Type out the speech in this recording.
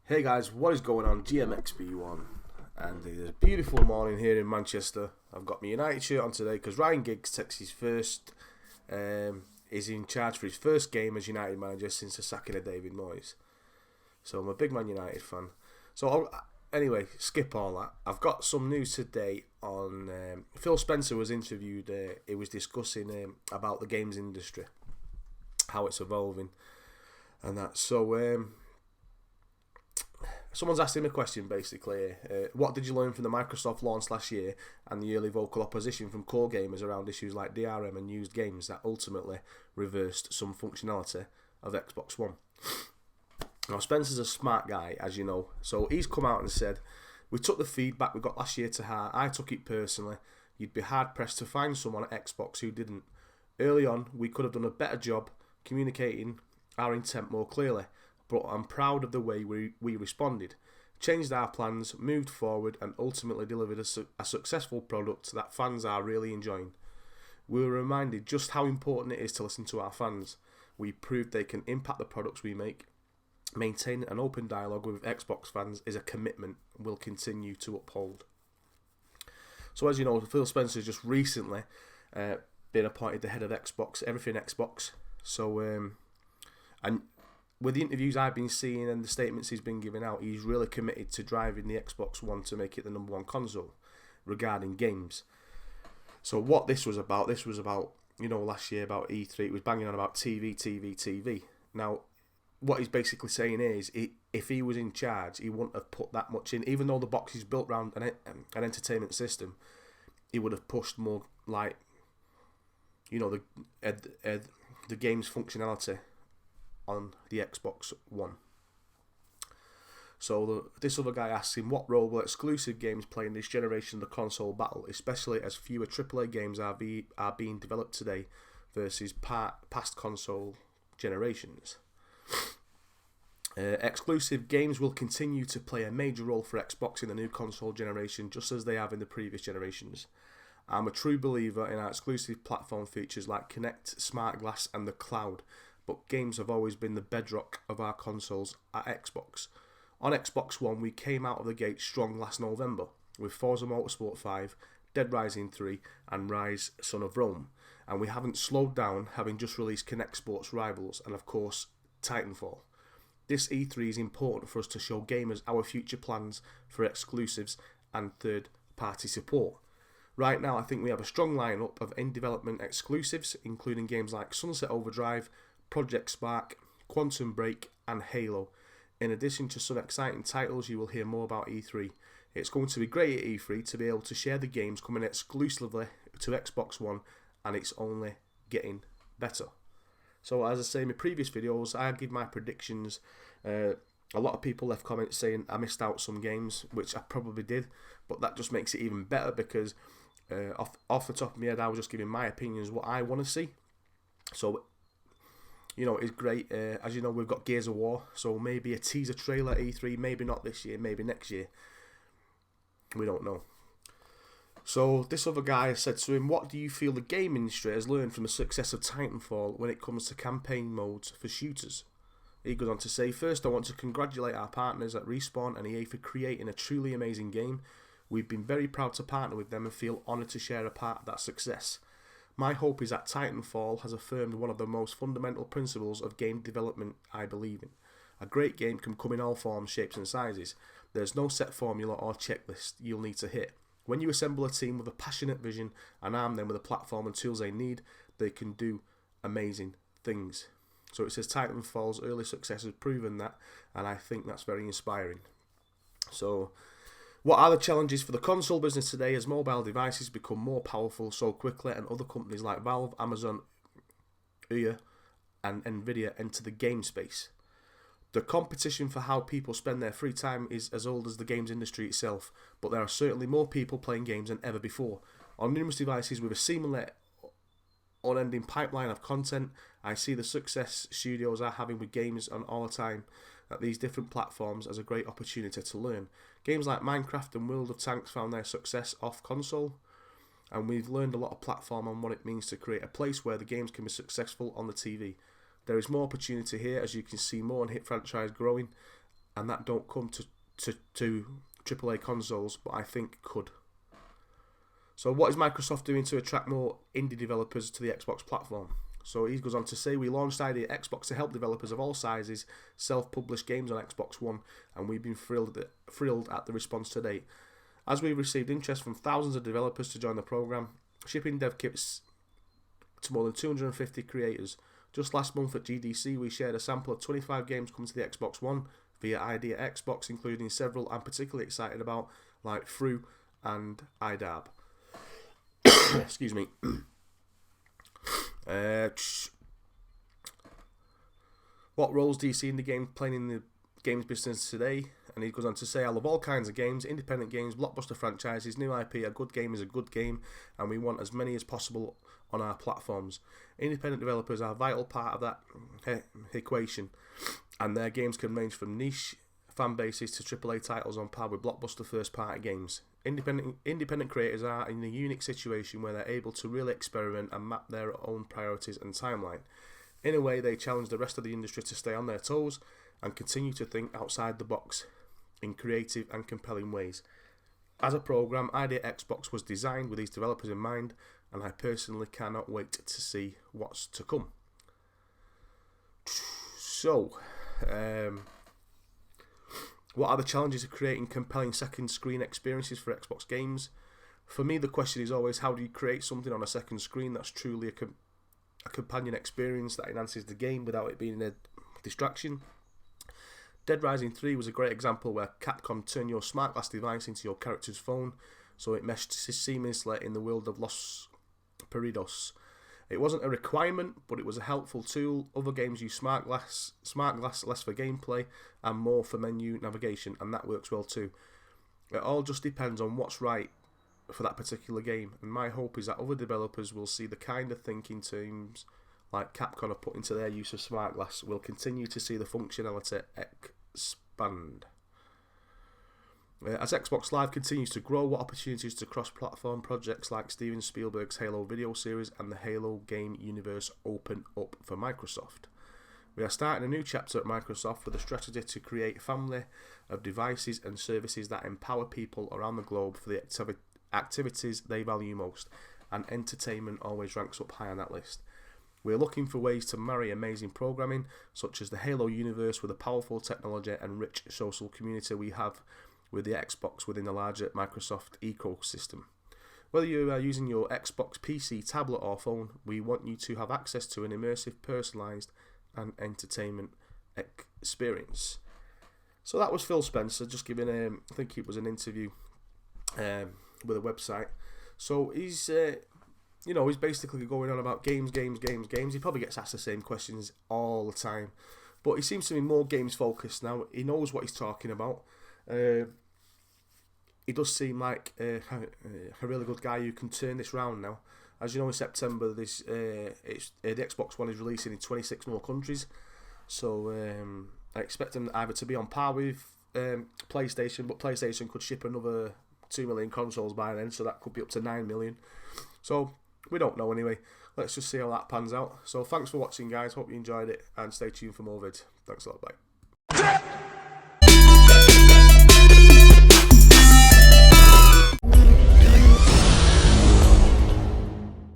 Hey guys, what is going on? GMXB1, and it is a beautiful morning here in Manchester. I've got my United shirt on today because Ryan Giggs takes his first, is in charge for his first game as United manager since the sacking of David Moyes. So I'm a big Man United fan. Anyway, skip all that. I've got some news today on Phil Spencer was interviewed. He was discussing about the games industry, how it's evolving, and that. So. Someone's asked him a question basically. What did you learn from the Microsoft launch last year and the early vocal opposition from core gamers around issues like DRM and used games that ultimately reversed some functionality of Xbox One? Now, Spencer's a smart guy, as you know, so he's come out and said, we took the feedback we got last year to heart. I took it personally. You'd be hard pressed to find someone at Xbox who didn't. Early on, we could have done a better job communicating our intent more clearly. But I'm proud of the way we responded, changed our plans, moved forward, and ultimately delivered a successful product that fans are really enjoying. We were reminded just how important it is to listen to our fans. We proved they can impact the products we make. Maintaining an open dialogue with Xbox fans is a commitment we'll continue to uphold. So as you know, Phil Spencer just recently been appointed the head of Xbox, everything Xbox. So, and with the interviews I've been seeing and the statements he's been giving out, he's really committed to driving the Xbox One to make it the number one console regarding games. So what this was about, last year about E3, it was banging on about TV. Now, what he's basically saying is, if he was in charge, he wouldn't have put that much in. Even though the box is built around an entertainment system, he would have pushed more like, the game's functionality on the Xbox One. So this other guy asks him, what role will exclusive games play in this generation of the console battle, especially as fewer AAA games are being developed today versus past console generations? Exclusive games will continue to play a major role for Xbox in the new console generation, just as they have in the previous generations. I'm a true believer in our exclusive platform features like Kinect, Smart Glass and the cloud, but games have always been the bedrock of our consoles at Xbox. On Xbox One, we came out of the gate strong last November with Forza Motorsport 5, Dead Rising 3 and Rise Son of Rome, and we haven't slowed down, having just released Kinect Sports Rivals and of course Titanfall. This E3 is important for us to show gamers our future plans for exclusives and third-party support. Right now, I think we have a strong lineup of in-development exclusives, including games like Sunset Overdrive, Project Spark, Quantum Break and Halo. In addition to some exciting titles you will hear more about E3. It's going to be great at E3 to be able to share the games coming exclusively to Xbox One, and it's only getting better. So as I say in my previous videos, I give my predictions. A lot of people left comments saying I missed out some games, which I probably did, but that just makes it even better because off the top of my head I was just giving my opinions, what I want to see. So it's great. As you know, we've got Gears of War, so maybe a teaser trailer at E3, maybe not this year, maybe next year. We don't know. So this other guy said to him, what do you feel the game industry has learned from the success of Titanfall when it comes to campaign modes for shooters? He goes on to say, first I want to congratulate our partners at Respawn and EA for creating a truly amazing game. We've been very proud to partner with them and feel honoured to share a part of that success. My hope is that Titanfall has affirmed one of the most fundamental principles of game development I believe in. A great game can come in all forms, shapes and sizes. There's no set formula or checklist you'll need to hit. When you assemble a team with a passionate vision and arm them with the platform and tools they need, they can do amazing things. So it says Titanfall's early success has proven that, and I think that's very inspiring. So, what are the challenges for the console business today as mobile devices become more powerful so quickly and other companies like Valve, Amazon, EA and Nvidia enter the game space? The competition for how people spend their free time is as old as the games industry itself, but there are certainly more people playing games than ever before. On numerous devices with a seemingly unending pipeline of content, I see the success studios are having with games on all the time at these different platforms as a great opportunity to learn. Games like Minecraft and World of Tanks found their success off console, and we've learned a lot of platform on what it means to create a place where the games can be successful on the TV. There is more opportunity here as you can see more and hit franchise growing and that don't come to AAA consoles, but I think could. So what is Microsoft doing to attract more indie developers to the Xbox platform? So he goes on to say, we launched ID at Xbox to help developers of all sizes self-publish games on Xbox One, and we've been thrilled at the response to date. As we've received interest from thousands of developers to join the program, shipping dev kits to more than 250 creators. Just last month at GDC, we shared a sample of 25 games coming to the Xbox One via ID at Xbox, including several I'm particularly excited about, like Through and IDAB. Excuse me. What roles do you see in the game playing in the games business today? And he goes on to say, I love all kinds of games, independent games, blockbuster franchises, new IP. A good game is a good game, and we want as many as possible on our platforms. Independent developers are a vital part of that equation, and their games can range from niche fan bases to AAA titles on par with blockbuster first-party games. Independent creators are in a unique situation where they're able to really experiment and map their own priorities and timeline. In a way, they challenge the rest of the industry to stay on their toes and continue to think outside the box in creative and compelling ways. As a program, ID at Xbox was designed with these developers in mind, and I personally cannot wait to see what's to come. So, what are the challenges of creating compelling second screen experiences for Xbox games? For me, the question is always, how do you create something on a second screen that's truly a companion experience that enhances the game without it being a distraction? Dead Rising 3 was a great example where Capcom turned your smart glass device into your character's phone, so it meshed seamlessly in the world of Los Perdidos. It wasn't a requirement, but it was a helpful tool. Other games use smart glass less for gameplay and more for menu navigation, and that works well too. It all just depends on what's right for that particular game, and my hope is that other developers will see the kind of thinking teams like Capcom have put into their use of smart glass will continue to see the functionality expand. As Xbox Live continues to grow, what opportunities to cross-platform projects like Steven Spielberg's Halo video series and the Halo game universe open up for Microsoft? We are starting a new chapter at Microsoft with a strategy to create a family of devices and services that empower people around the globe for the activities they value most, and entertainment always ranks up high on that list. We are looking for ways to marry amazing programming, such as the Halo universe, with the powerful technology and rich social community we have with the Xbox within the larger Microsoft ecosystem. Whether you are using your Xbox PC, tablet or phone, we want you to have access to an immersive, personalised and entertainment experience. So that was Phil Spencer, just giving I think it was an interview with a website. So he's he's basically going on about games. He probably gets asked the same questions all the time, but he seems to be more games focused now. He knows what he's talking about. He does seem like a really good guy who can turn this round now. As you know, in September, the Xbox One is releasing in 26 more countries. So I expect them either to be on par with PlayStation, but PlayStation could ship another 2 million consoles by then, so that could be up to 9 million. So we don't know anyway. Let's just see how that pans out. So thanks for watching, guys. Hope you enjoyed it, and stay tuned for more vids. Thanks a lot. Bye.